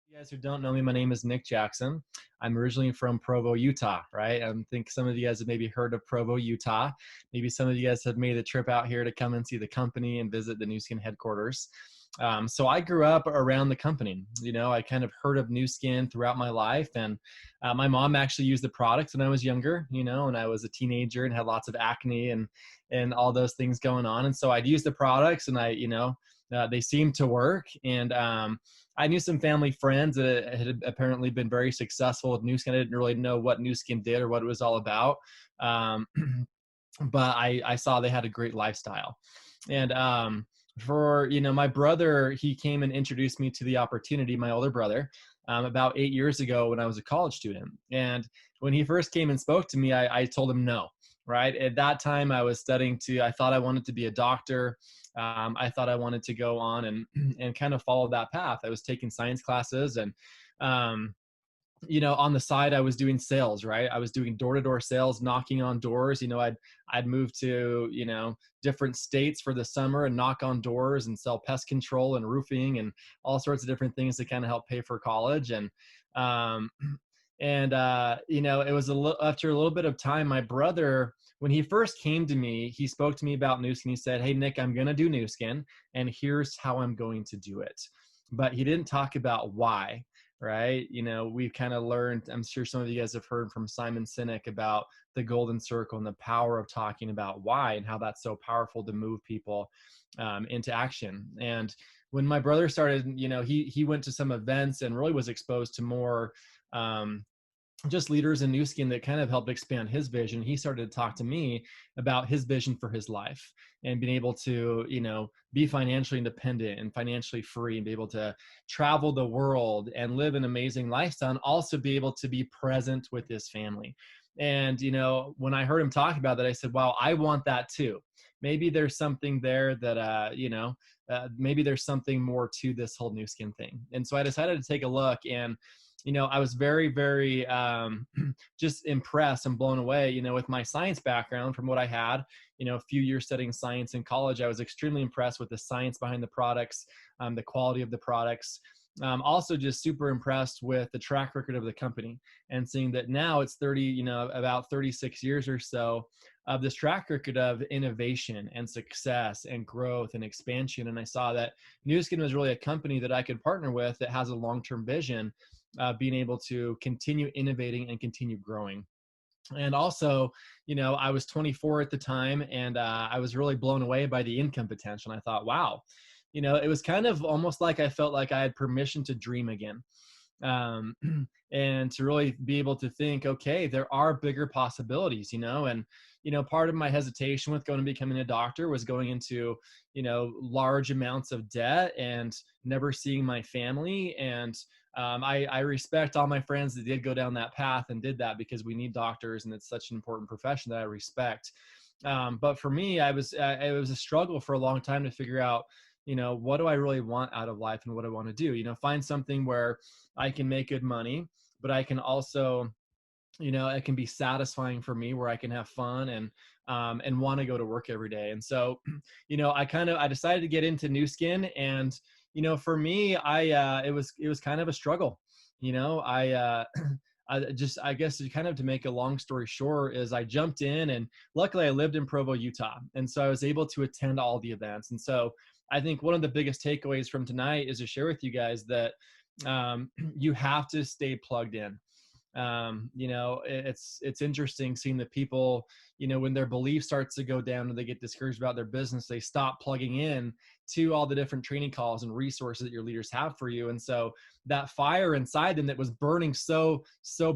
You guys who don't know me, my name is Nick Jackson. I'm originally from Provo, Utah, right? I think some of you guys have maybe heard of Provo, Utah. Maybe some of you guys have made the trip out here to come and see the company and visit the Nu Skin headquarters. So I grew up around the company. I kind of heard of Nu Skin throughout my life, and my mom actually used the products when I was younger. And I was a teenager and had lots of acne and all those things going on. And so I'd use the products, and they seemed to work. And I knew some family friends that had apparently been very successful with Nu Skin. I didn't really know what Nu Skin did or what it was all about. Um, but I saw they had a great lifestyle. And for my brother, he came and introduced me to the opportunity, my older brother, about 8 years ago when I was a college student. And when he first came and spoke to me, I told him no. Right at that time, I was studying I thought I wanted to be a doctor. I thought I wanted to go on and kind of follow that path. I was taking science classes, and um, on the side, I was doing sales, right? I was doing door-to-door sales, knocking on doors. I'd move to, different states for the summer and knock on doors and sell pest control and roofing and all sorts of different things to kind of help pay for college. Um, it was after a little bit of time, my brother, when he first came to me, he spoke to me about Nu Skin. He said, "Hey, Nick, I'm going to do Nu Skin, and here's how I'm going to do it." But he didn't talk about why. Right? We've kind of learned, I'm sure some of you guys have heard from Simon Sinek about the golden circle and the power of talking about why and how that's so powerful to move people into action. And when my brother started, he went to some events and really was exposed to more um, just leaders in Nu Skin that kind of helped expand his vision. He started to talk to me about his vision for his life and being able to, be financially independent and financially free and be able to travel the world and live an amazing lifestyle and also be able to be present with his family. And, when I heard him talk about that, I said, wow, I want that too. Maybe there's something there that, maybe there's something more to this whole Nu Skin thing. And so I decided to take a look, and I was very, very just impressed and blown away, with my science background from what I had, a few years studying science in college. I was extremely impressed with the science behind the products, the quality of the products. Also just super impressed with the track record of the company and seeing that now it's about 36 years or so of this track record of innovation and success and growth and expansion. And I saw that Nu Skin was really a company that I could partner with that has a long-term vision, being able to continue innovating and continue growing. And also, I was 24 at the time, and I was really blown away by the income potential. And I thought, wow, it was kind of almost like I felt like I had permission to dream again. um, and to really be able to think, okay, there are bigger possibilities, and part of my hesitation with going and becoming a doctor was going into large amounts of debt and never seeing my family. And I respect all my friends that did go down that path and did that, because we need doctors and it's such an important profession that I respect. But for me, it was a struggle for a long time to figure out, what do I really want out of life and what I want to do? Find something where I can make good money, but I can also, it can be satisfying for me, where I can have fun and want to go to work every day. And so, I decided to get into Nu Skin. And, for me, it was kind of a struggle. I guess to make a long story short is I jumped in, and luckily I lived in Provo, Utah. And so I was able to attend all the events. And so I think one of the biggest takeaways from tonight is to share with you guys that you have to stay plugged in. It's interesting seeing the people, when their belief starts to go down and they get discouraged about their business, they stop plugging in to all the different training calls and resources that your leaders have for you. And so that fire inside them that was burning so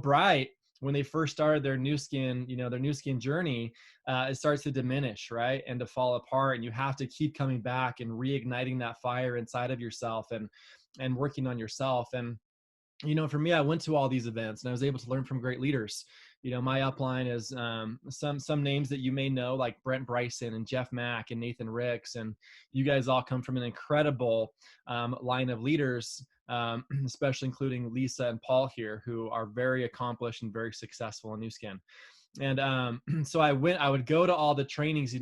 bright when they first started their Nu Skin, their Nu Skin journey, it starts to diminish, right? And to fall apart. And you have to keep coming back and reigniting that fire inside of yourself and working on yourself. And for me, I went to all these events and I was able to learn from great leaders. My upline is some names that you may know, like Brent Bryson and Jeff Mack and Nathan Ricks. And you guys all come from an incredible line of leaders, especially including Lisa and Paul here, who are very accomplished and very successful in Nu Skin. And so I would go to all the trainings.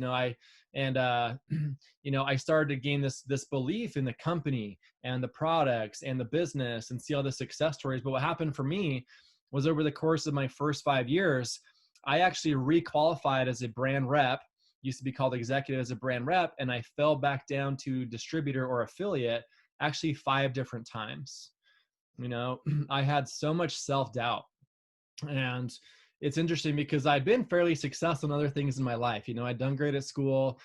And I started to gain this belief in the company and the products and the business and see all the success stories. But what happened for me was, over the course of my first 5 years, I actually requalified as a brand rep, used to be called executive, as a brand rep, and I fell back down to distributor or affiliate actually 5 different times. I had so much self-doubt. And it's interesting because I'd been fairly successful in other things in my life. I'd done great at school.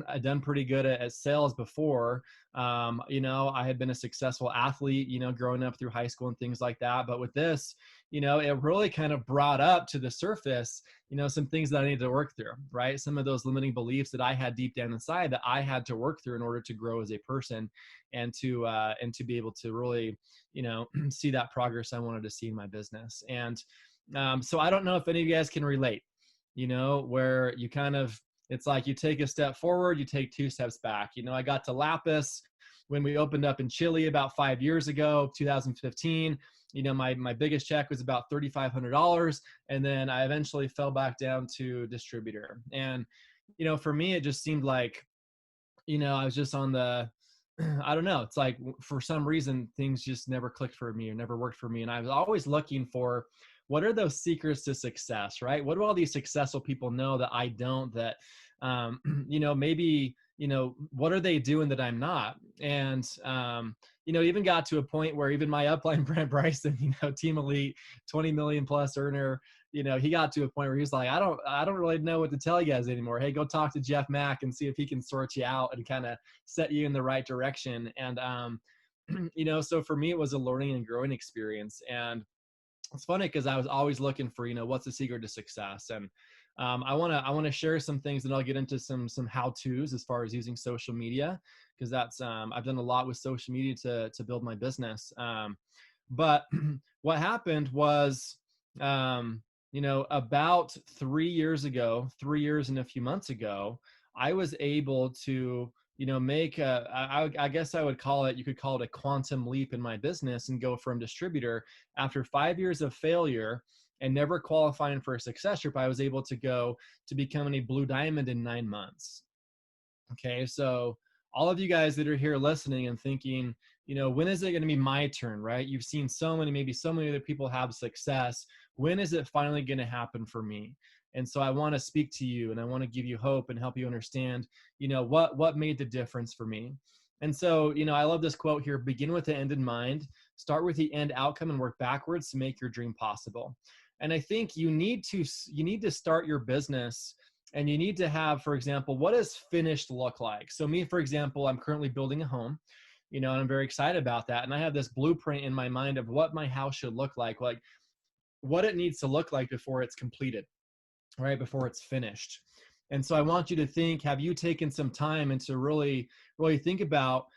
I'd done pretty good at sales before. I had been a successful athlete, growing up through high school and things like that. But with this, it really kind of brought up to the surface, some things that I needed to work through, right? Some of those limiting beliefs that I had deep down inside that I had to work through in order to grow as a person, and to be able to really, see that progress I wanted to see in my business. And so I don't know if any of you guys can relate, where you kind of, it's like you take a step forward, you take 2 steps back. I got to Lapis when we opened up in Chile about 5 years ago, 2015. My biggest check was about $3,500. And then I eventually fell back down to distributor. And, for me, it just seemed like, I was just on the, I don't know. It's like, for some reason, things just never clicked for me or never worked for me. And I was always looking for, what are those secrets to success, right? What do all these successful people know that I don't, that, maybe, what are they doing that I'm not? And, even got to a point where even my upline, Brent Bryson, Team Elite, 20 million plus earner, he got to a point where he was like, I don't really know what to tell you guys anymore. Hey, go talk to Jeff Mack and see if he can sort you out and kind of set you in the right direction. And, so for me, it was a learning and growing experience. And it's funny because I was always looking for, what's the secret to success. And I want to share some things, and I'll get into some how-tos as far as using social media, because that's I've done a lot with social media to build my business. But what happened was, about 3 years ago, 3 years and a few months ago, I was able to, make I guess I would call it, you could call it a quantum leap in my business, and go from distributor, after 5 years of failure and never qualifying for a success group, I was able to go to becoming a blue diamond in 9 months. Okay. So all of you guys that are here listening and thinking, when is it going to be my turn, right? You've seen maybe so many other people have success. When is it finally going to happen for me? And so I want to speak to you, and I want to give you hope and help you understand, what made the difference for me. And so, I love this quote here: begin with the end in mind, start with the end outcome, and work backwards to make your dream possible. And I think you need to start your business, and you need to have, for example, what does finished look like? So me, for example, I'm currently building a home, and I'm very excited about that. And I have this blueprint in my mind of what my house should look like what it needs to look like before it's completed, right? Before it's finished. And so I want you to think, have you taken some time and to really, really think about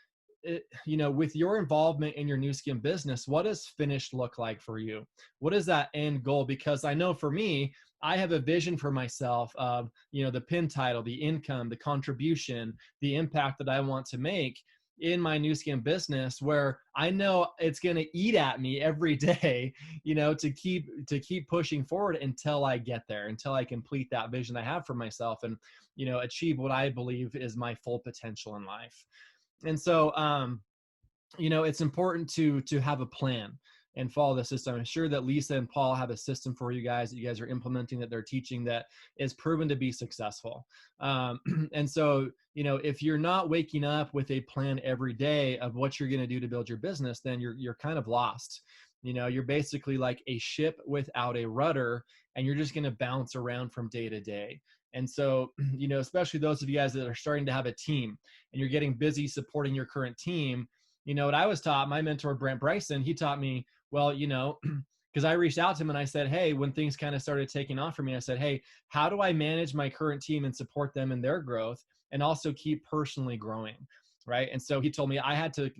it, with your involvement in your Nu Skin business, what does finished look like for you? What is that end goal? Because I know for me, I have a vision for myself of, the pin title, the income, the contribution, the impact that I want to make in my Nu Skin business, where I know it's going to eat at me every day, to keep pushing forward until I get there, until I complete that vision I have for myself, and, achieve what I believe is my full potential in life. And so, it's important to have a plan and follow the system. I'm sure that Lisa and Paul have a system for you guys that you guys are implementing, that they're teaching, that is proven to be successful. And so, if you're not waking up with a plan every day of what you're going to do to build your business, then you're kind of lost. You're basically like a ship without a rudder, and you're just going to bounce around from day to day. And so, especially those of you guys that are starting to have a team and you're getting busy supporting your current team, what I was taught, my mentor, Brent Bryson, he taught me, well, because I reached out to him and I said, hey, when things kind of started taking off for me, I said, hey, how do I manage my current team and support them in their growth, and also keep personally growing? Right. And so he told me I had to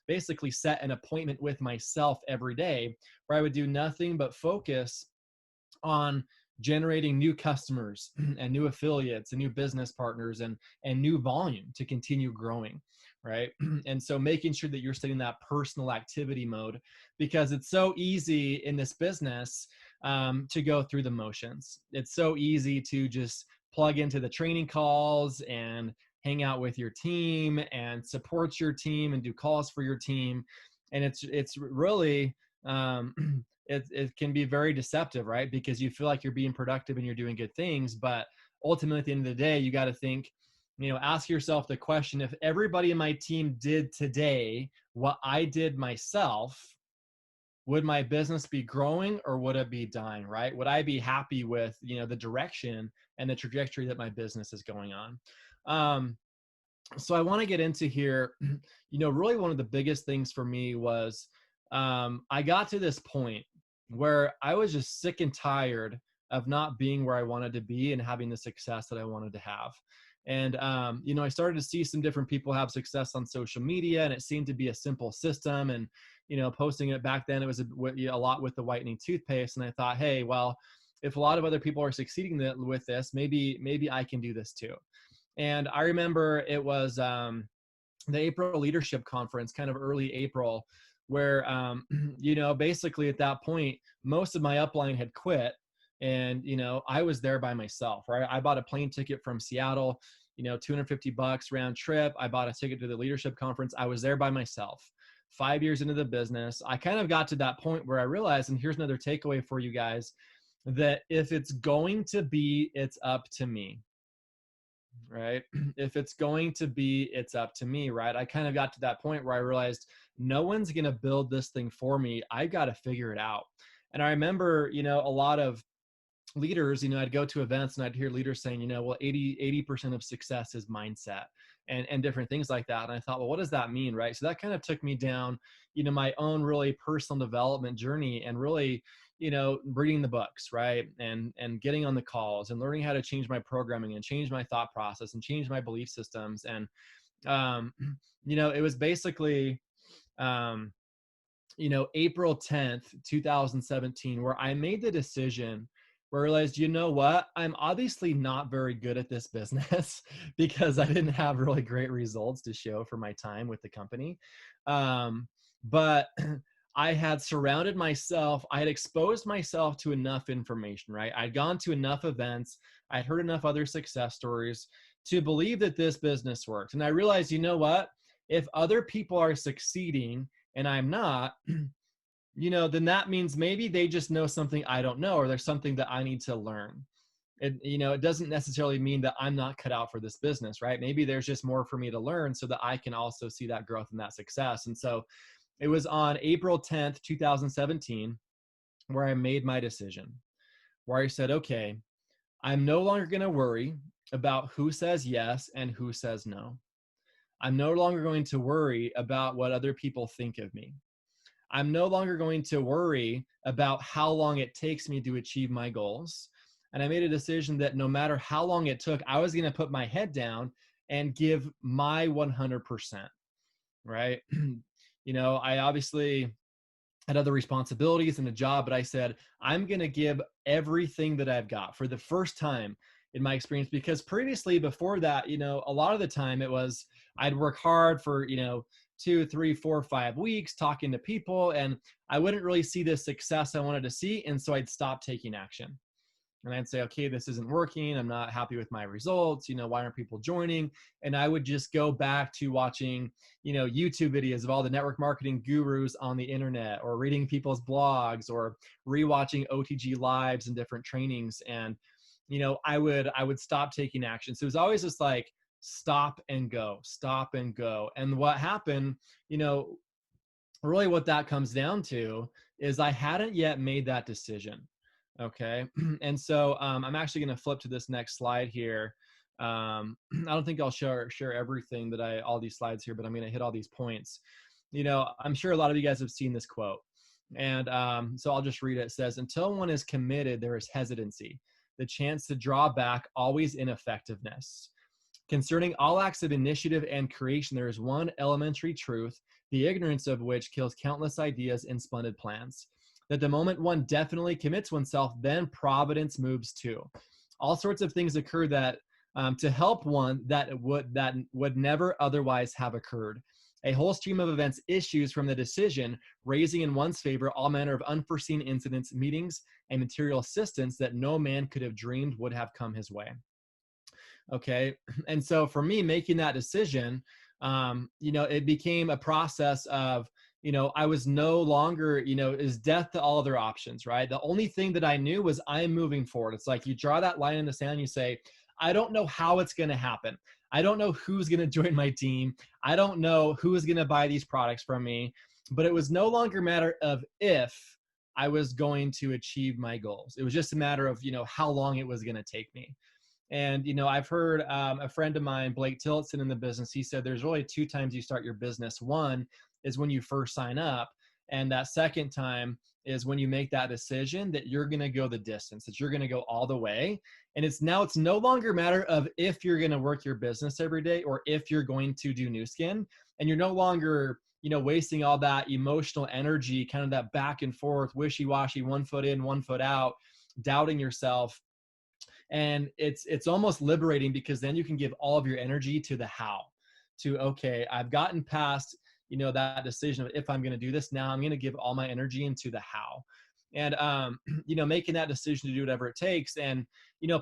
basically set an appointment with myself every day where I would do nothing but focus on generating new customers and new affiliates and new business partners and new volume to continue growing, right? And so making sure that you're setting that personal activity mode, because it's so easy in this business to go through the motions. It's so easy to just plug into the training calls and hang out with your team and support your team and do calls for your team. And it's really, it can be very deceptive, right? Because you feel like you're being productive and you're doing good things, but ultimately at the end of the day, you got to think, ask yourself the question: if everybody in my team did today what I did myself, would my business be growing or would it be dying, right? Would I be happy with, the direction and the trajectory that my business is going on? So I want to get into here, really one of the biggest things for me was, I got to this point where I was just sick and tired of not being where I wanted to be and having the success that I wanted to have. And, I started to see some different people have success on social media, and it seemed to be a simple system. And, posting it back then, it was a lot with the whitening toothpaste. And I thought, hey, well, if a lot of other people are succeeding with this, maybe I can do this too. And I remember it was the April Leadership Conference, kind of early April, where, basically at that point, most of my upline had quit. And, I was there by myself, right? I bought a plane ticket from Seattle, $250 round trip. I bought a ticket to the leadership conference. I was there by myself. 5 years into the business, I kind of got to that point where I realized, and here's another takeaway for you guys, that if it's going to be, it's up to me. Right? If it's going to be, it's up to me, right? I kind of got to that point where I realized no one's going to build this thing for me. I got to figure it out. And I remember, a lot of leaders, I'd go to events and I'd hear leaders saying, well, 80% of success is mindset and different things like that. And I thought, well, what does that mean? Right. So that kind of took me down, my own really personal development journey, and really, reading the books, right. And getting on the calls and learning how to change my programming and change my thought process and change my belief systems. And, it was basically, April 10th, 2017, where I made the decision, where I realized, what? I'm obviously not very good at this business because I didn't have really great results to show for my time with the company. But I had surrounded myself, I had exposed myself to enough information, right? I'd gone to enough events, I'd heard enough other success stories to believe that this business worked. And I realized, what? If other people are succeeding and I'm not, then that means maybe they just know something I don't know, or there's something that I need to learn. It doesn't necessarily mean that I'm not cut out for this business, right? Maybe there's just more for me to learn so that I can also see that growth and that success. And so it was on April 10th, 2017, where I made my decision, where I said, okay, I'm no longer going to worry about who says yes and who says no. I'm no longer going to worry about what other people think of me. I'm no longer going to worry about how long it takes me to achieve my goals. And I made a decision that no matter how long it took, I was going to put my head down and give my 100%, right? I obviously had other responsibilities and a job, but I said, I'm going to give everything that I've got for the first time in my experience, because previously, before that, a lot of the time it was, I'd work hard for, 2, 3, 4, 5 weeks talking to people, and I wouldn't really see the success I wanted to see. And so I'd stop taking action. And I'd say, okay, this isn't working. I'm not happy with my results. Why aren't people joining? And I would just go back to watching, YouTube videos of all the network marketing gurus on the internet, or reading people's blogs, or rewatching OTG lives and different trainings. And, I would stop taking action. So it was always just like, stop and go, stop and go. And what happened, really what that comes down to is I hadn't yet made that decision. Okay. And so I'm actually going to flip to this next slide here. I don't think I'll share everything all these slides here, but I'm going to hit all these points. I'm sure a lot of you guys have seen this quote. And so I'll just read it. It says, until one is committed, there is hesitancy, the chance to draw back, always ineffectiveness. Concerning all acts of initiative and creation, there is one elementary truth, the ignorance of which kills countless ideas and splendid plans. That the moment one definitely commits oneself, then providence moves too. All sorts of things occur that to help one that would never otherwise have occurred. A whole stream of events issues from the decision, raising in one's favor all manner of unforeseen incidents, meetings, and material assistance that no man could have dreamed would have come his way. Okay. And so for me, making that decision, it became a process of, I was no longer, is death to all other options, right? The only thing that I knew was I'm moving forward. It's like you draw that line in the sand, you say, I don't know how it's going to happen. I don't know who's going to join my team. I don't know who is going to buy these products from me, but it was no longer a matter of if I was going to achieve my goals. It was just a matter of, how long it was going to take me. And, I've heard a friend of mine, Blake Tillotson in the business, he said there's really two times you start your business. One is when you first sign up. And that second time is when you make that decision that you're going to go the distance, that you're going to go all the way. And it's no longer a matter of if you're going to work your business every day or if you're going to do new skin. And you're no longer, wasting all that emotional energy, kind of that back and forth, wishy-washy, one foot in, one foot out, doubting yourself. And it's almost liberating because then you can give all of your energy to the how, to, okay, I've gotten past, that decision of if I'm going to do this. Now I'm going to give all my energy into the how. And, making that decision to do whatever it takes. And,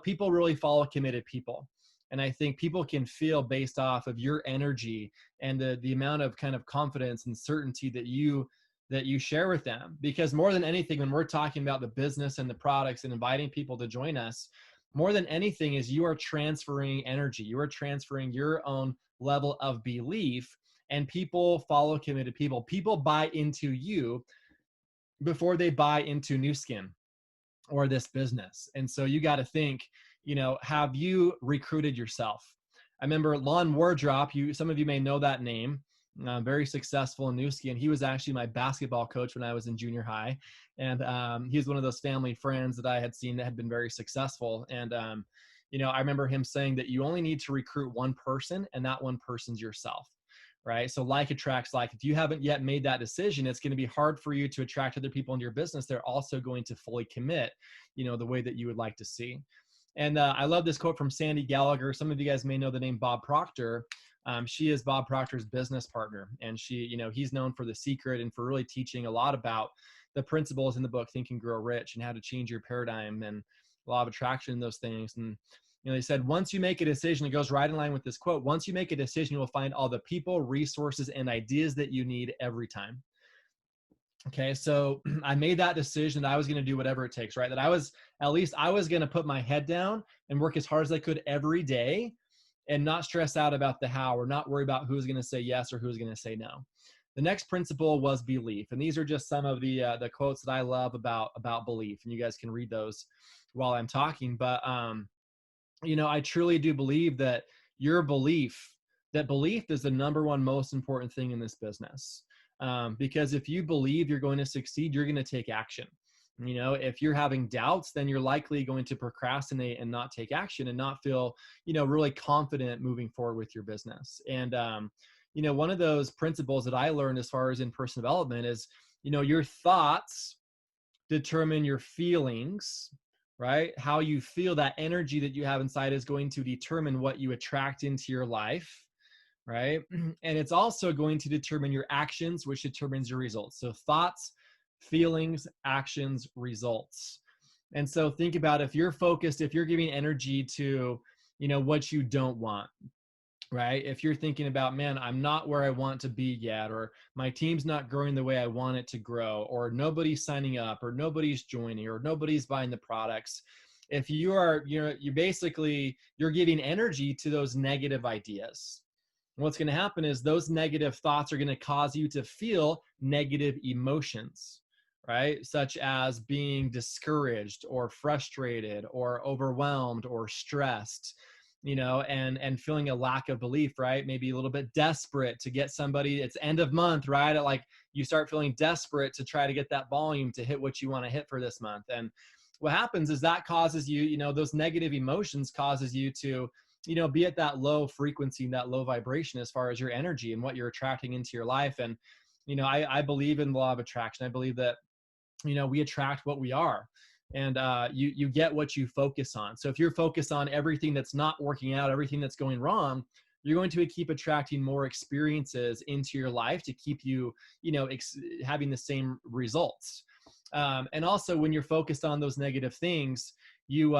people really follow committed people. And I think people can feel based off of your energy and the amount of kind of confidence and certainty that you share with them. Because more than anything, when we're talking about the business and the products and inviting people to join us, more than anything is you are transferring energy. You are transferring your own level of belief, and people follow committed people. People buy into you before they buy into Nu Skin or this business. And so you got to think, have you recruited yourself? I remember Lon Wardrop, some of you may know that name, very successful in Nu Skin. He was actually my basketball coach when I was in junior high. And he's one of those family friends that I had seen that had been very successful. And, I remember him saying that you only need to recruit one person, and that one person's yourself. Right? So like attracts like. If you haven't yet made that decision, it's going to be hard for you to attract other people into your business. They're also going to fully commit, the way that you would like to see. And I love this quote from Sandy Gallagher. Some of you guys may know the name Bob Proctor. She is Bob Proctor's business partner. And he's known for The Secret and for really teaching a lot about the principles in the book, Think and Grow Rich, and how to change your paradigm and law of attraction and those things. And they said, once you make a decision, it goes right in line with this quote. Once you make a decision, you will find all the people, resources, and ideas that you need every time. Okay, so I made that decision that I was going to do whatever it takes, right? That I was going to put my head down and work as hard as I could every day and not stress out about the how, or not worry about who's going to say yes or who's going to say no. The next principle was belief. And these are just some of the quotes that I love about belief. And you guys can read those while I'm talking. But, I truly do believe that belief is the number one most important thing in this business. Because if you believe you're going to succeed, you're going to take action. If you're having doubts, then you're likely going to procrastinate and not take action and not feel, really confident moving forward with your business. And, one of those principles that I learned as far as in personal development is, your thoughts determine your feelings, right? How you feel, that energy that you have inside is going to determine what you attract into your life, right? And it's also going to determine your actions, which determines your results. So thoughts, feelings, actions, results. And so think about if you're focused, if you're giving energy to, what you don't want, right? If you're thinking about, man, I'm not where I want to be yet, or my team's not growing the way I want it to grow, or nobody's signing up, or nobody's joining, or nobody's buying the products. If you are, you're giving energy to those negative ideas. What's going to happen is those negative thoughts are going to cause you to feel negative emotions, right? Such as being discouraged or frustrated or overwhelmed or stressed, and feeling a lack of belief, right? Maybe a little bit desperate to get somebody, it's end of month, right? Like you start feeling desperate to try to get that volume to hit what you want to hit for this month. And what happens is that causes you, those negative emotions causes you to, be at that low frequency, that low vibration as far as your energy and what you're attracting into your life. And, I believe in the law of attraction. I believe that, we attract what we are. And you get what you focus on. So if you're focused on everything that's not working out, everything that's going wrong, you're going to keep attracting more experiences into your life to keep you, having the same results. And also when you're focused on those negative things, you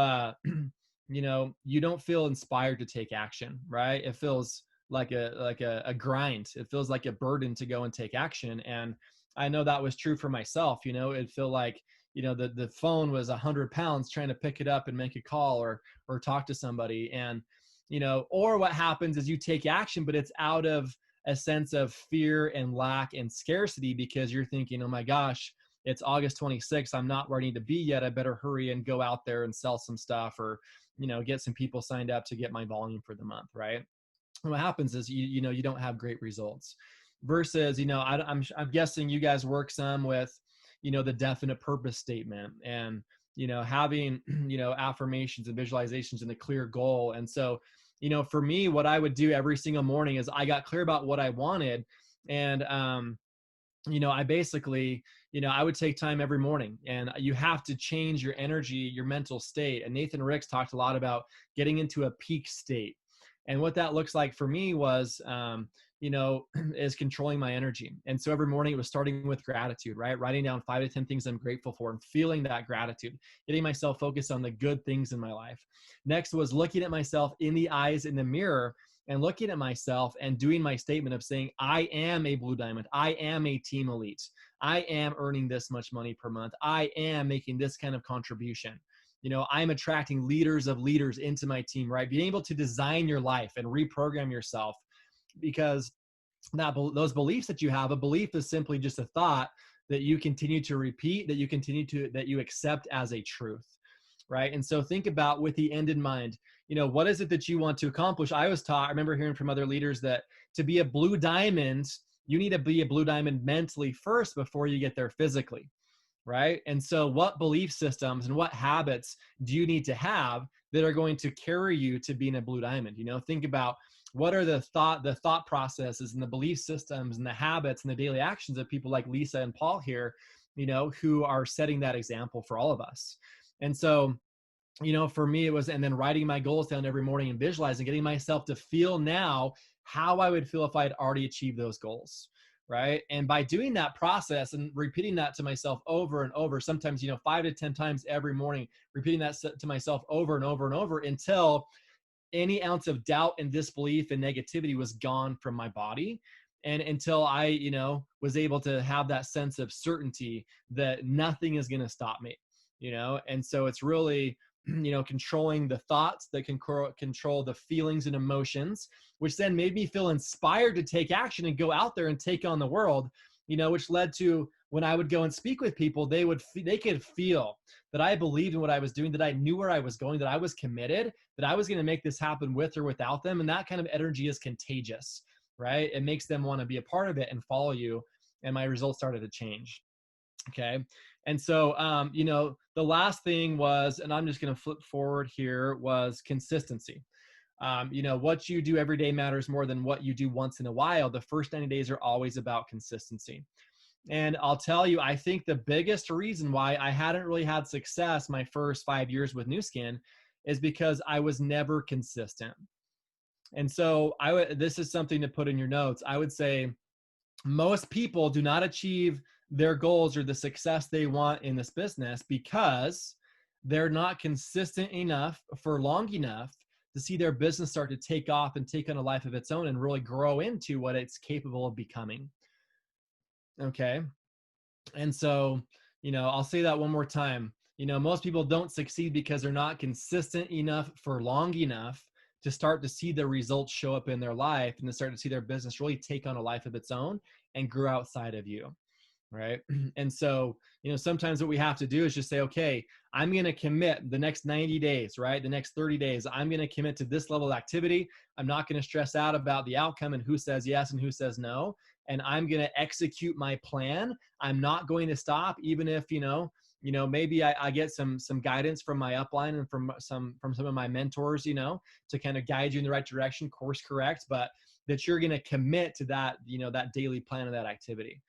you don't feel inspired to take action, right? It feels like a grind. It feels like a burden to go and take action. And I know that was true for myself. It'd feel like, the phone was 100 pounds trying to pick it up and make a call or talk to somebody. And, or what happens is you take action, but it's out of a sense of fear and lack and scarcity because you're thinking, oh my gosh, it's August 26th. I'm not where I need to be yet. I better hurry and go out there and sell some stuff or, get some people signed up to get my volume for the month. Right. And what happens is you don't have great results versus, I'm guessing you guys work some with, the definite purpose statement and, having, affirmations and visualizations and a clear goal. And so, for me, what I would do every single morning is I got clear about what I wanted. And, I basically, I would take time every morning and you have to change your energy, your mental state. And Nathan Ricks talked a lot about getting into a peak state. And what that looks like for me was, is controlling my energy. And so every morning it was starting with gratitude, right? Writing down 5 to 10 things I'm grateful for and feeling that gratitude, getting myself focused on the good things in my life. Next was looking at myself in the eyes in the mirror and looking at myself and doing my statement of saying, I am a blue diamond. I am a team elite. I am earning this much money per month. I am making this kind of contribution. I'm attracting leaders of leaders into my team, right? Being able to design your life and reprogram yourself because those beliefs that you have, a belief is simply just a thought that you continue to repeat, that you accept as a truth. Right. And so think about with the end in mind, what is it that you want to accomplish? I remember hearing from other leaders that to be a blue diamond, you need to be a blue diamond mentally first before you get there physically. Right. And so what belief systems and what habits do you need to have that are going to carry you to being a blue diamond? Think about what are the thought processes and the belief systems and the habits and the daily actions of people like Lisa and Paul here, who are setting that example for all of us. And so, for me, it was, and then writing my goals down every morning and visualizing, getting myself to feel now how I would feel if I'd already achieved those goals. Right. And by doing that process and repeating that to myself over and over, sometimes, 5 to 10 times every morning, repeating that to myself over and over and over until any ounce of doubt and disbelief and negativity was gone from my body. And until I, was able to have that sense of certainty that nothing is going to stop me, and so it's really, controlling the thoughts that can control the feelings and emotions, which then made me feel inspired to take action and go out there and take on the world, which led to when I would go and speak with people, they could feel that I believed in what I was doing, that I knew where I was going, that I was committed, that I was going to make this happen with or without them. And that kind of energy is contagious, right? It makes them want to be a part of it and follow you. And my results started to change. Okay. And so, the last thing was, and I'm just going to flip forward here, was consistency. What you do every day matters more than what you do once in a while. The first 90 days are always about consistency. And I'll tell you, I think the biggest reason why I hadn't really had success my first 5 years with Nu Skin is because I was never consistent. And so this is something to put in your notes. I would say most people do not achieve their goals or the success they want in this business because they're not consistent enough for long enough to see their business start to take off and take on a life of its own and really grow into what it's capable of becoming. Okay. And so, I'll say that one more time. Most people don't succeed because they're not consistent enough for long enough to start to see the results show up in their life and to start to see their business really take on a life of its own and grow outside of you. Right. And so, sometimes what we have to do is just say, okay, I'm going to commit the next 90 days, right? The next 30 days, I'm going to commit to this level of activity. I'm not going to stress out about the outcome and who says yes and who says no. And I'm going to execute my plan. I'm not going to stop, even if, maybe I get some guidance from my upline and from some of my mentors, to kind of guide you in the right direction, course correct, but that you're going to commit to that, that daily plan of that activity.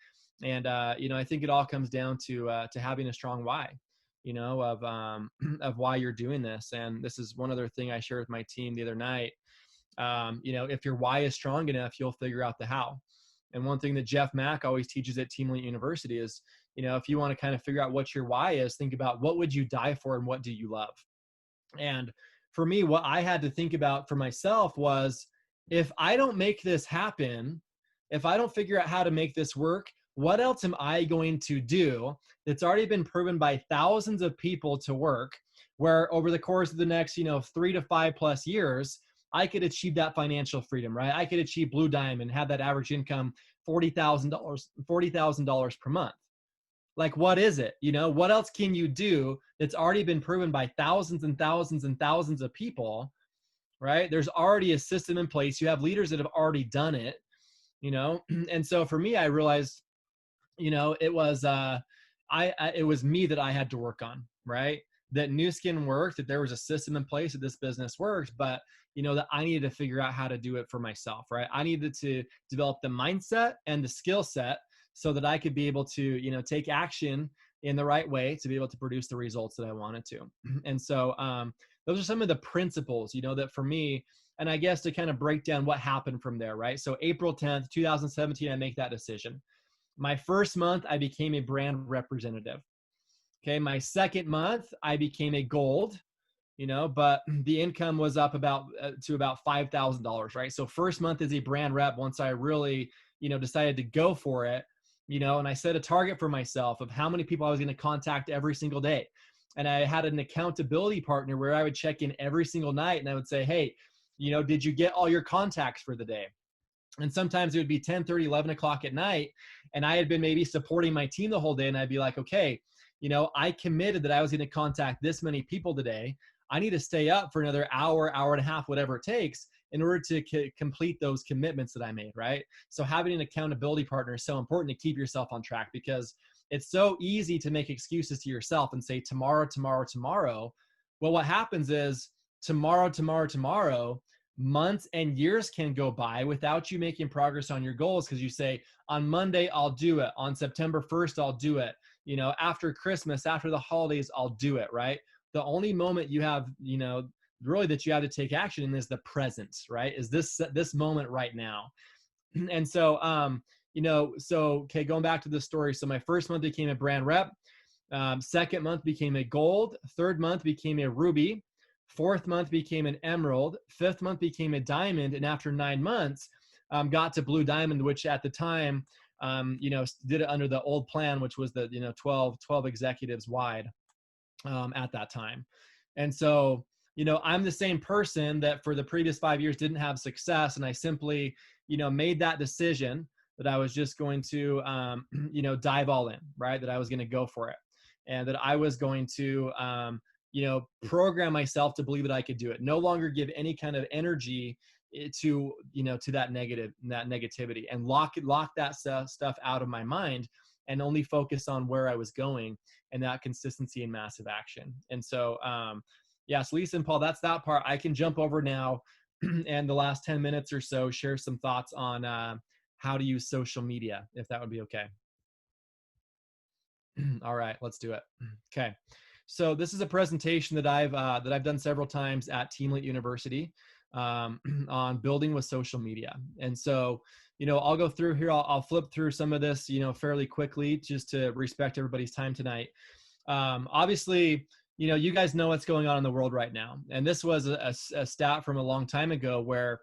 And, I think it all comes down to having a strong why, of why you're doing this. And this is one other thing I shared with my team the other night. If your why is strong enough, you'll figure out the how. And one thing that Jeff Mack always teaches at Team Elite University is, if you want to kind of figure out what your why is, think about what would you die for and what do you love? And for me, what I had to think about for myself was, if I don't make this happen, if I don't figure out how to make this work, what else am I going to do that's already been proven by thousands of people to work, where over the course of the next, 3 to 5+ years, I could achieve that financial freedom, right? I could achieve Blue Diamond, have that average income, $40,000 per month. Like, what is it? What else can you do that's already been proven by thousands and thousands and thousands of people, right? There's already a system in place. You have leaders that have already done it, And so for me, I realized, it was it was me that I had to work on, right? That New Skin worked, that there was a system in place, that this business worked, but that I needed to figure out how to do it for myself, right? I needed to develop the mindset and the skill set so that I could be able to, take action in the right way to be able to produce the results that I wanted to. And so those are some of the principles, that for me, and I guess to kind of break down what happened from there, right? So April 10th, 2017, I make that decision. My first month, I became a brand representative. Okay. My second month, I became a gold, but the income was up to about $5,000, right? So first month as a brand rep, once I really, decided to go for it, and I set a target for myself of how many people I was going to contact every single day. And I had an accountability partner where I would check in every single night and I would say, hey, did you get all your contacts for the day? And sometimes it would be 10:30, 11 o'clock at night. And I had been maybe supporting my team the whole day. And I'd be like, okay, I committed that I was going to contact this many people today. I need to stay up for another hour, hour and a half, whatever it takes in order to complete those commitments that I made, right? So having an accountability partner is so important to keep yourself on track, because it's so easy to make excuses to yourself and say tomorrow, tomorrow, tomorrow. Well, what happens is tomorrow, months and years can go by without you making progress on your goals, because you say, on Monday, I'll do it. On September 1st, I'll do it. After Christmas, after the holidays, I'll do it, right? The only moment you have, really that you have to take action in is the present, right? Is this moment right now. And so, okay, going back to the story. So my first month became a brand rep. Second month became a gold. Third month became a ruby. Fourth month became an emerald. Fifth month became a diamond. And after 9 months, got to Blue Diamond, which at the time, did it under the old plan, which was the, 12 executives wide at that time. And so, I'm the same person that for the previous 5 years didn't have success. And I simply, made that decision that I was just going to, dive all in, right? That I was going to go for it. And that I was going to, program myself to believe that I could do it. No longer give any kind of energy to that negativity, and lock that stuff out of my mind, and only focus on where I was going, and that consistency and massive action. And so, so Lisa and Paul, that's that part. I can jump over now and the last 10 minutes or so, share some thoughts on how to use social media, if that would be okay. All right, let's do it. Okay. So this is a presentation that I've done several times at Teamlet University on building with social media. And so, I'll go through here. I'll flip through some of this, fairly quickly, just to respect everybody's time tonight. Obviously, you guys know what's going on in the world right now. And this was a stat from a long time ago where,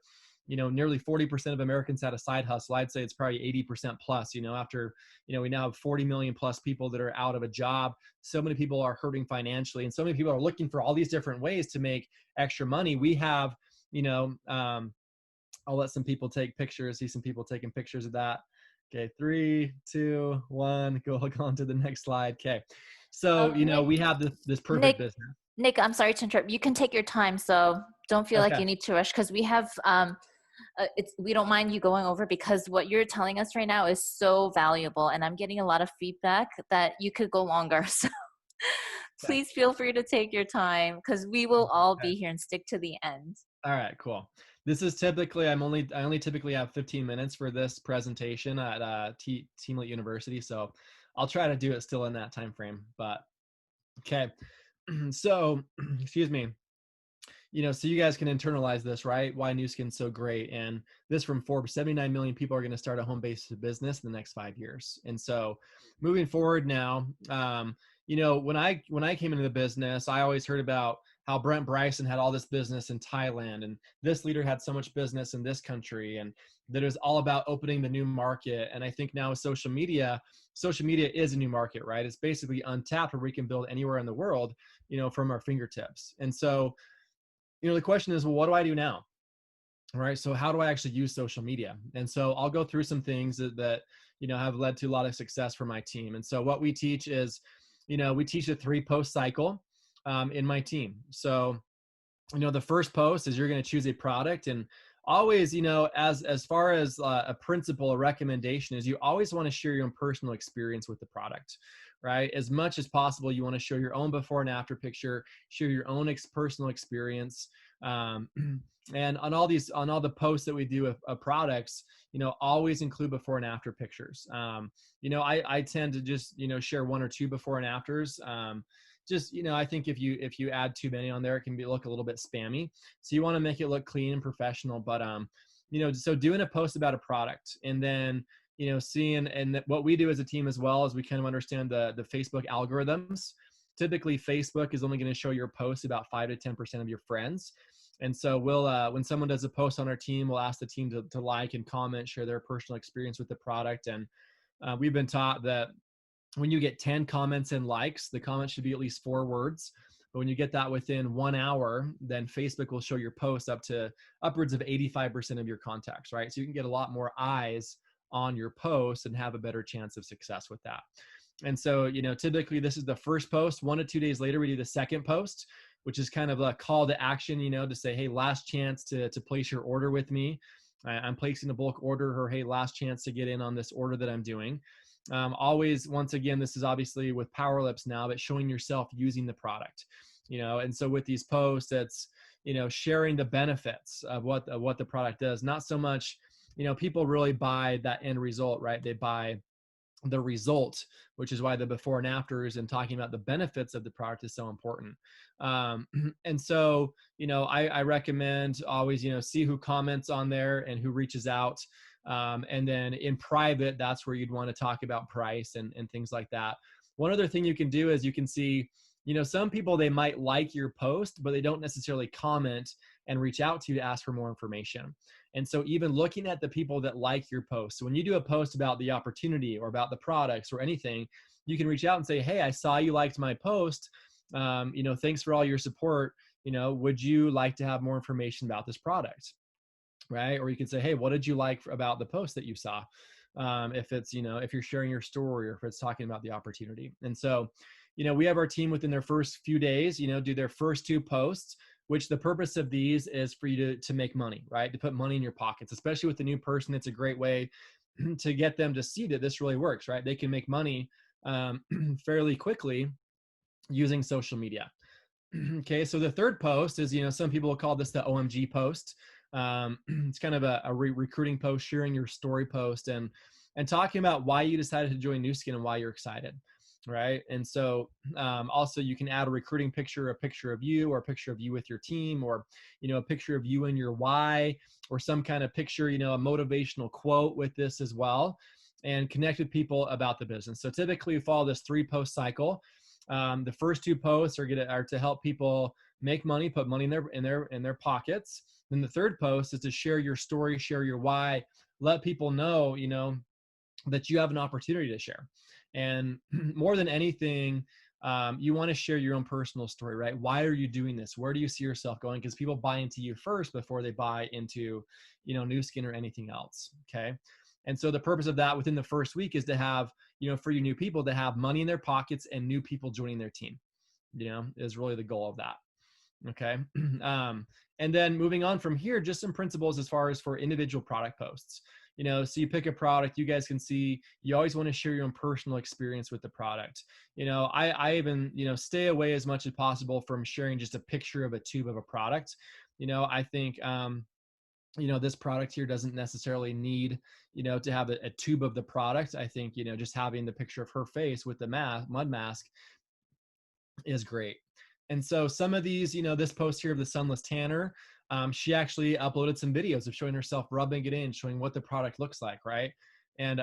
nearly 40% of Americans had a side hustle. I'd say it's probably 80% plus, after, we now have 40 million plus people that are out of a job. So many people are hurting financially, and so many people are looking for all these different ways to make extra money. We have, I'll let some people take pictures, see some people taking pictures of that. Okay, 3, 2, 1, go on to the next slide. Okay. So, Nick, we have this perfect business. Nick, I'm sorry to interrupt. You can take your time, so don't feel like you need to rush, because we have, we don't mind you going over, because what you're telling us right now is so valuable, and I'm getting a lot of feedback that you could go longer. So please feel free to take your time, because we will all be here and stick to the end. All right, cool. This is typically, I only typically have 15 minutes for this presentation at Teamlet University. So I'll try to do it still in that time frame, but okay. So, excuse me. So you guys can internalize this, right? Why Nu Skin's so great. And this from Forbes, 79 million people are going to start a home-based business in the next 5 years. And so moving forward now, when I came into the business, I always heard about how Brent Bryson had all this business in Thailand, and this leader had so much business in this country, and that it was all about opening the new market. And I think now with social media is a new market, right? It's basically untapped, where we can build anywhere in the world, from our fingertips. And so, the question is, well, what do I do now? All right. So how do I actually use social media? And so I'll go through some things that have led to a lot of success for my team. And so what we teach is, we teach a 3-post cycle in my team. So, the first post is you're going to choose a product, and always, as far as a principle, a recommendation is, you always want to share your own personal experience with the product, right? As much as possible, you want to show your own before and after picture, share your own personal experience. Um, and on all the posts that we do of products, always include before and after pictures. I tend to just, share 1 or 2 before and afters. Just, I think if you add too many on there, it can look a little bit spammy. So you want to make it look clean and professional. But so doing a post about a product, and then seeing, and what we do as a team as well is we kind of understand the Facebook algorithms. Typically, Facebook is only going to show your post about 5 to 10% of your friends. And so we'll, when someone does a post on our team, we'll ask the team to like and comment, share their personal experience with the product. And we've been taught that when you get 10 comments and likes, the comment should be at least 4 words. But when you get that within 1 hour, then Facebook will show your post up to upwards of 85% of your contacts, right? So you can get a lot more eyes on your post and have a better chance of success with that. And so, typically this is the first post. 1 to 2 days later, we do the second post, which is kind of a call to action, to say, hey, last chance to place your order with me. I'm placing a bulk order, or hey, last chance to get in on this order that I'm doing. Always, once again, this is obviously with Power Lips now, but showing yourself using the product, and so with these posts, it's, sharing the benefits of what the product does. Not so much, people really buy that end result, right? They buy the result, which is why the before and afters and talking about the benefits of the product is so important. And so, I recommend always, see who comments on there and who reaches out. And then in private, that's where you'd want to talk about price and things like that. One other thing you can do is you can see, some people, they might like your post, but they don't necessarily comment and reach out to you to ask for more information. And so even looking at the people that like your post, so when you do a post about the opportunity or about the products or anything, you can reach out and say, hey, I saw you liked my post. Thanks for all your support. Would you like to have more information about this product? Right? Or you could say, hey, what did you like about the post that you saw? If it's, if you're sharing your story, or if it's talking about the opportunity. And so, we have our team within their first few days, do their first 2 posts, which the purpose of these is for you to make money, right? To put money in your pockets, especially with the new person. It's a great way to get them to see that this really works, right? They can make money fairly quickly using social media. Okay, so the third post is, some people will call this the OMG post. It's kind of a recruiting post, sharing your story post, and talking about why you decided to join Nu Skin and why you're excited, right? And so also you can add a recruiting picture, a picture of you, or a picture of you with your team, or a picture of you and your why, or some kind of picture, a motivational quote with this as well, and connect with people about the business. So typically we follow this 3-post cycle. The first 2 posts are to help people make money, put money in their pockets. Then the third post is to share your story, share your why, let people know, that you have an opportunity to share. And more than anything, you want to share your own personal story, right? Why are you doing this? Where do you see yourself going? Because people buy into you first before they buy into, Nu Skin or anything else. Okay. And so the purpose of that within the first week is to have, for your new people, to have money in their pockets and new people joining their team, is really the goal of that. Okay. And then moving on from here, just some principles as far as for individual product posts. So you pick a product, you guys can see, you always want to share your own personal experience with the product. I even, stay away as much as possible from sharing just a picture of a tube of a product. I think, this product here doesn't necessarily need, to have a tube of the product. I think, just having the picture of her face with the mud mask is great. And so some of these, this post here of the sunless tanner, she actually uploaded some videos of showing herself rubbing it in, showing what the product looks like, right? And,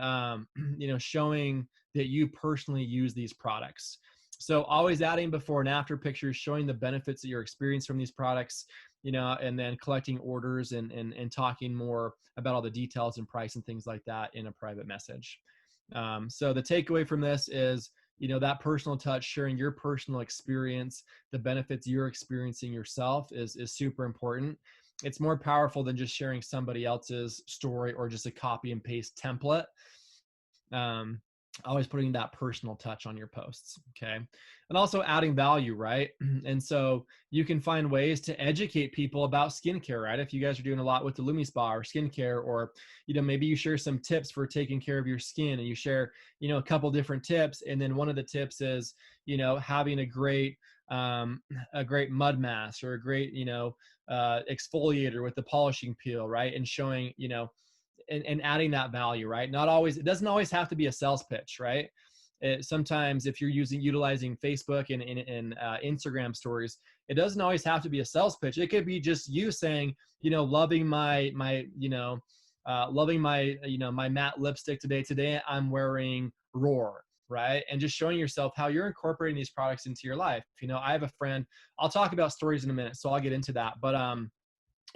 showing that you personally use these products. So always adding before and after pictures, showing the benefits that you're experiencing from these products, and then collecting orders and talking more about all the details and price and things like that in a private message. So the takeaway from this is, that personal touch, sharing your personal experience, the benefits you're experiencing yourself is super important. It's more powerful than just sharing somebody else's story or just a copy and paste template. um, Always putting that personal touch on your posts. Okay. And also adding value, right? And so you can find ways to educate people about skincare, right? If you guys are doing a lot with the Lumi Spa or skincare, or, maybe you share some tips for taking care of your skin, and you share, a couple different tips. And then one of the tips is, having a great mud mask, or a great, exfoliator with the polishing peel, right? And showing, and adding that value, right? Not always, it doesn't always have to be a sales pitch, right? Sometimes if you're utilizing Facebook and Instagram stories, it doesn't always have to be a sales pitch. It could be just you saying, loving my matte lipstick today. Today I'm wearing Roar, right? And just showing yourself how you're incorporating these products into your life. I have a friend, I'll talk about stories in a minute, so I'll get into that. But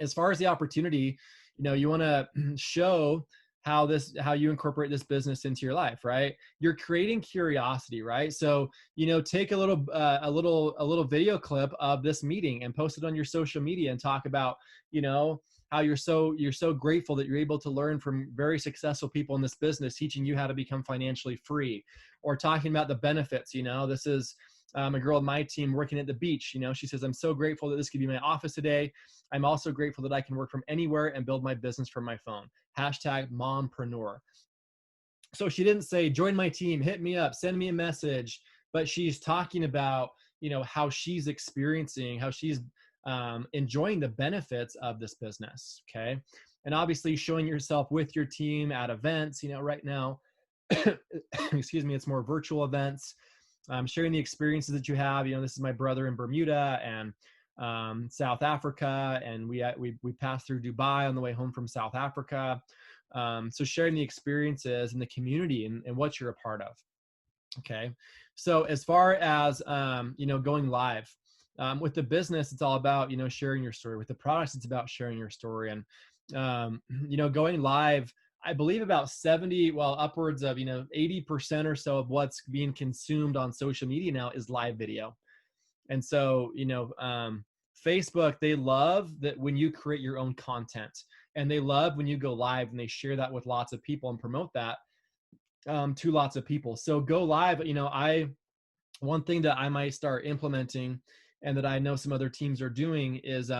as far as the opportunity, you want to show how you incorporate this business into your life, right? You're creating curiosity, right? So, take a little video clip of this meeting and post it on your social media and talk about, how you're so grateful that you're able to learn from very successful people in this business, teaching you how to become financially free, or talking about the benefits. This is a girl on my team working at the beach. She says, I'm so grateful that this could be my office today. I'm also grateful that I can work from anywhere and build my business from my phone. Hashtag mompreneur. So she didn't say, join my team, hit me up, send me a message, but she's talking about, how she's experiencing, how she's enjoying the benefits of this business. Okay. And obviously showing yourself with your team at events, right now, excuse me, it's more virtual events. Sharing the experiences that you have. This is my brother in Bermuda and South Africa, and we passed through Dubai on the way home from South Africa. So sharing the experiences and the community and what you're a part of. Okay. So as far as, going live, with the business, it's all about, sharing your story. With the products, it's about sharing your story. And, going live, I believe about 70, well, upwards of, 80% or so of what's being consumed on social media now is live video. And so, Facebook, they love that when you create your own content, and they love when you go live and they share that with lots of people and promote that to lots of people. So go live. One thing that I might start implementing, and that I know some other teams are doing, is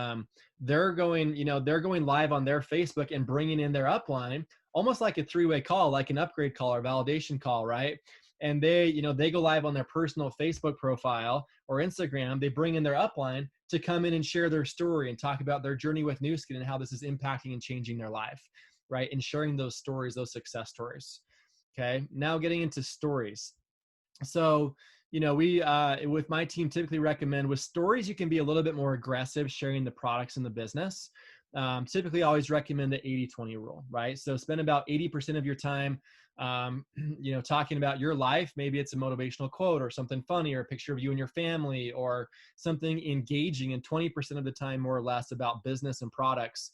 they're going live on their Facebook and bringing in their upline, almost like a three-way call, like an upgrade call or validation call, right? And they go live on their personal Facebook profile or Instagram. They bring in their upline to come in and share their story and talk about their journey with Nu Skin and how this is impacting and changing their life, right? And sharing those stories, those success stories. Okay. Now getting into stories. So, we with my team typically recommend, with stories you can be a little bit more aggressive sharing the products in the business. Typically always recommend the 80-20 rule, right? So spend about 80% of your time talking about your life. Maybe it's a motivational quote or something funny, or a picture of you and your family, or something engaging, and 20% of the time, more or less, about business and products.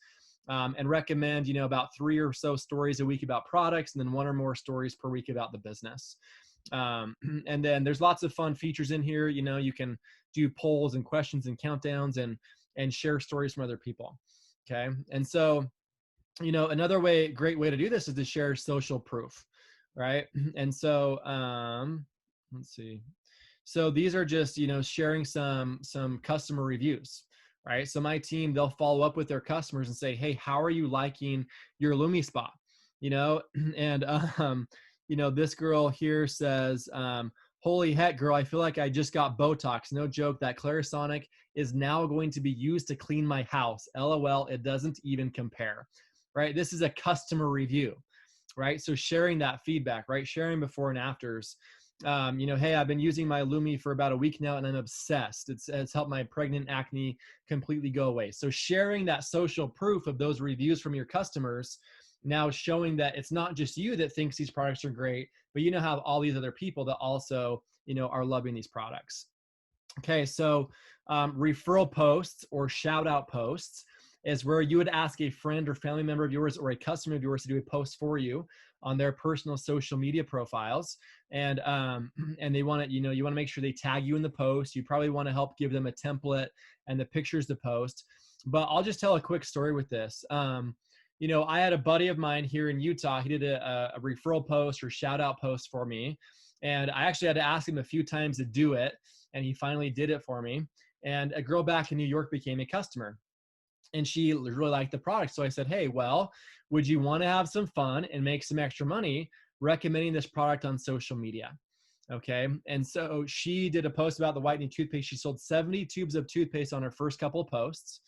And recommend, about 3 or so stories a week about products, and then 1 or more stories per week about the business. And then there's lots of fun features in here. You can do polls and questions and countdowns and share stories from other people. Okay. And so, another great way to do this is to share social proof, right? And so, let's see. So these are just, sharing some customer reviews, right? So my team, they'll follow up with their customers and say, hey, how are you liking your Lumi Spa? And, this girl here says, holy heck, girl, I feel like I just got Botox. No joke. That Clarisonic is now going to be used to clean my house. LOL. It doesn't even compare, right? This is a customer review, right? So sharing that feedback, right? Sharing before and afters. Hey, I've been using my Lumi for about a week now and I'm obsessed. It's helped my pregnant acne completely go away. So sharing that social proof of those reviews from your customers now showing that it's not just you that thinks these products are great, but you now have all these other people that also, are loving these products. Okay, so referral posts or shout out posts is where you would ask a friend or family member of yours or a customer of yours to do a post for you on their personal social media profiles, and and they want to, you want to make sure they tag you in the post. You probably want to help give them a template and the pictures to post. But I'll just tell a quick story with this. I had a buddy of mine here in Utah. He did a referral post or shout out post for me, and I actually had to ask him a few times to do it, and he finally did it for me. And a girl back in New York became a customer, and she really liked the product. So I said, hey, well, would you want to have some fun and make some extra money recommending this product on social media? Okay. And so she did a post about the whitening toothpaste. She sold 70 tubes of toothpaste on her first couple of posts.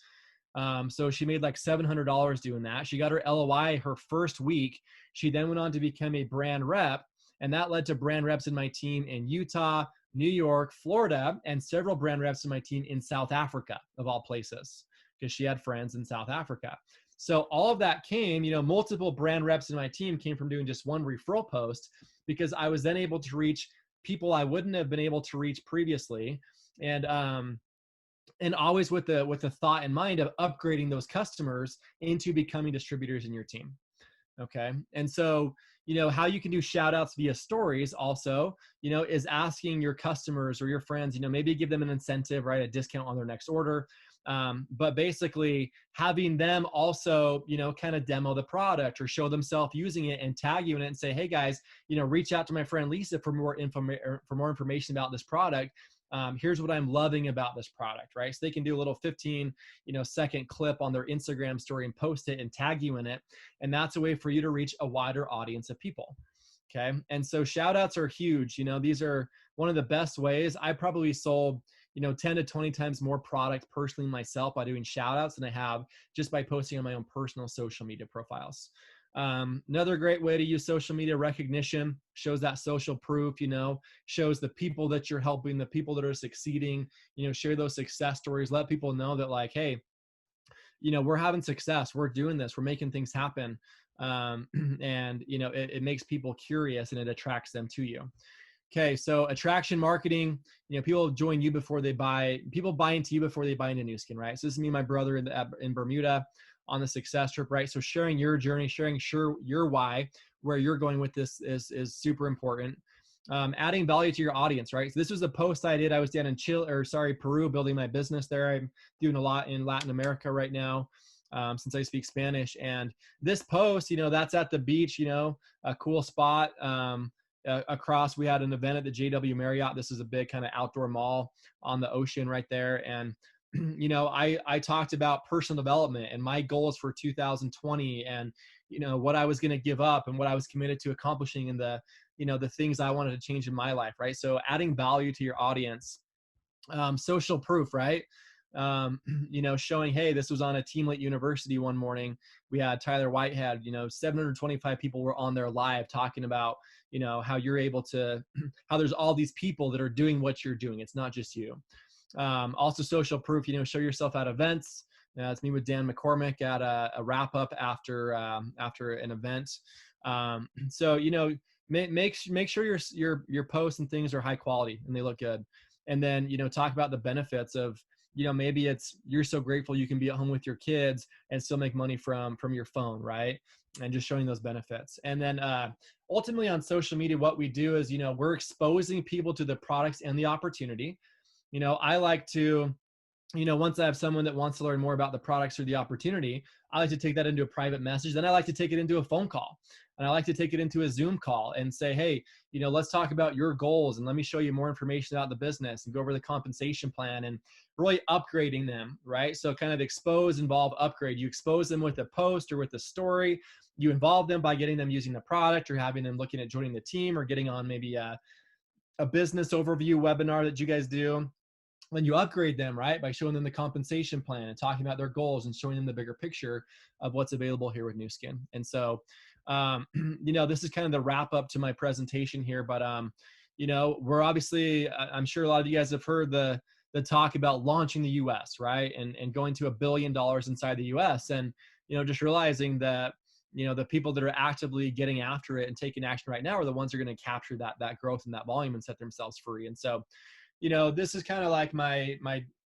So she made like $700 doing that. She got her LOI her first week. She then went on to become a brand rep, and that led to brand reps in my team in Utah, New York, Florida, and several brand reps in my team in South Africa, of all places, because she had friends in South Africa. So all of that came, multiple brand reps in my team came from doing just one referral post, because I was then able to reach people I wouldn't have been able to reach previously. And always with the thought in mind of upgrading those customers into becoming distributors in your team. Okay. And so, how you can do shout outs via stories also, is asking your customers or your friends, maybe give them an incentive, right? A discount on their next order. But basically having them also, kind of demo the product or show themselves using it and tag you in it and say, hey guys, reach out to my friend Lisa for more information about this product. Here's what I'm loving about this product, right? So they can do a little 15, second clip on their Instagram story and post it and tag you in it. And that's a way for you to reach a wider audience of people. Okay. And so shout outs are huge. These are one of the best ways. I probably sold, 10 to 20 times more product personally myself by doing shout outs than I have just by posting on my own personal social media profiles. Another great way to use social media recognition, shows that social proof, shows the people that you're helping, the people that are succeeding, share those success stories, let people know that like, hey, we're having success, we're doing this, we're making things happen. And it makes people curious and it attracts them to you. Okay, so attraction marketing, people join you before they buy, people buy into you before they buy into Nu Skin, right? So this is me and my brother in Bermuda on the success trip, right? So sharing your journey, sharing your why, where you're going with this is super important. Adding value to your audience, right? So this was a post I did. I was down in Peru, building my business there. I'm doing a lot in Latin America right now. Since I speak Spanish, and this post, that's at the beach, a cool spot. Across, we had an event at the JW Marriott. This is a big kind of outdoor mall on the ocean right there. And, I talked about personal development and my goals for 2020 and, what I was going to give up and what I was committed to accomplishing and the things I wanted to change in my life. Right. So adding value to your audience, social proof, right? Showing, hey, this was on a Teamlit University one morning. We had Tyler Whitehead, 725 people were on there live talking about, how you're able to, how there's all these people that are doing what you're doing. It's not just you. Also social proof, show yourself at events. It's me with Dan McCormick at a wrap up after an event. So, make sure your posts and things are high quality and they look good. And then, talk about the benefits of, maybe it's, you're so grateful you can be at home with your kids and still make money from your phone, right? And just showing those benefits. And then ultimately on social media, what we do is, we're exposing people to the products and the opportunity. I like to, once I have someone that wants to learn more about the products or the opportunity, I like to take that into a private message. Then I like to take it into a phone call, and I like to take it into a Zoom call and say, hey, let's talk about your goals and let me show you more information about the business and go over the compensation plan and really upgrading them, right? So kind of expose, involve, upgrade. You expose them with a post or with a story. You involve them by getting them using the product or having them looking at joining the team or getting on maybe a business overview webinar that you guys do. Then you upgrade them, right, by showing them the compensation plan and talking about their goals and showing them the bigger picture of what's available here with Nu Skin. And so, this is kind of the wrap up to my presentation here, but, we're obviously, I'm sure a lot of you guys have heard the talk about launching the US, right? And going to $1 billion inside the US. And, just realizing that, the people that are actively getting after it and taking action right now are the ones that are going to capture that growth and that volume and set themselves free. And so, this is kind of like my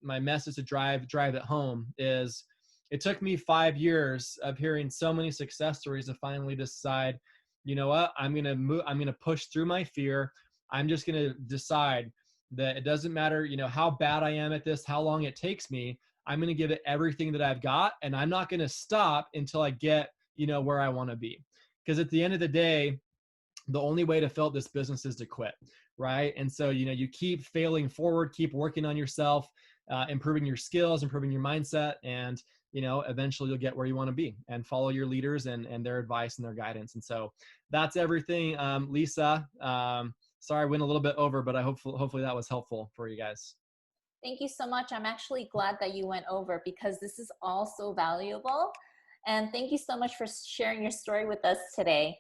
message to drive it home is, it took me 5 years of hearing so many success stories to finally decide, you know what, I'm gonna push through my fear. I'm just gonna decide that it doesn't matter, how bad I am at this, how long it takes me. I'm gonna give it everything that I've got, and I'm not gonna stop until I get, where I want to be. Because at the end of the day, the only way to fill this business is to quit, right? And so, you keep failing forward, keep working on yourself, improving your skills, improving your mindset, and eventually you'll get where you want to be, and follow your leaders and their advice and their guidance. And so that's everything. Lisa, sorry I went a little bit over, but hopefully that was helpful for you guys. Thank you so much. I'm actually glad that you went over because this is all so valuable. And thank you so much for sharing your story with us today.